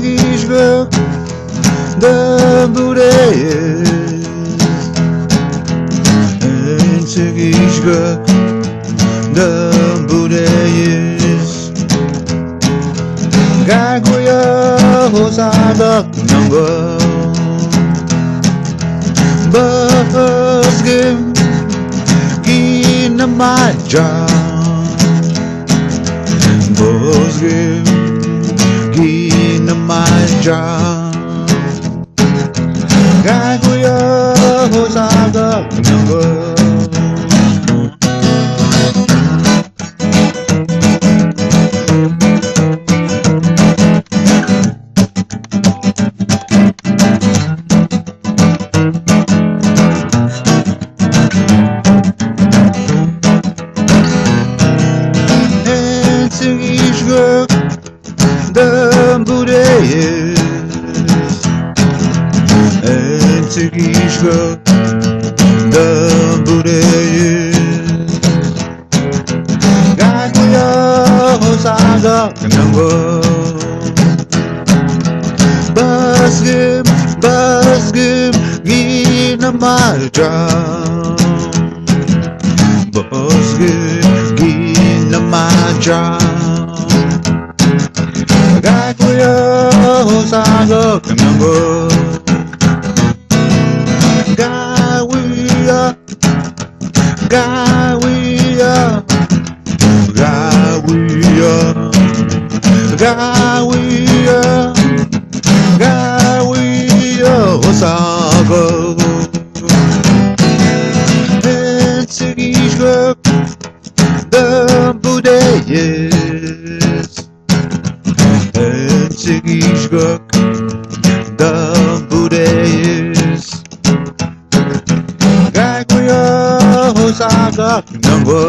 giizhigak, the boodeyis, ensa giizhigak, the boodeyis. Gaguya hosadak nangwa, basgim ginamaja, basgim ginamaja. Gaguya hosadak nangwa. Giizhigak, the boodeyis, ensa giizhigak, the boodeyis. Gaguya hosadak nangwa, basgim ginamaja, basgim ginamaja. Gaguya hosadak nangwa, gawiya, gawiya, gawiya, gawiya, gawiya hosadak. Ensa giizhigak, the boodeyis, ensa giizhigak, the boodeyis. Gaguya hosadak nangwa.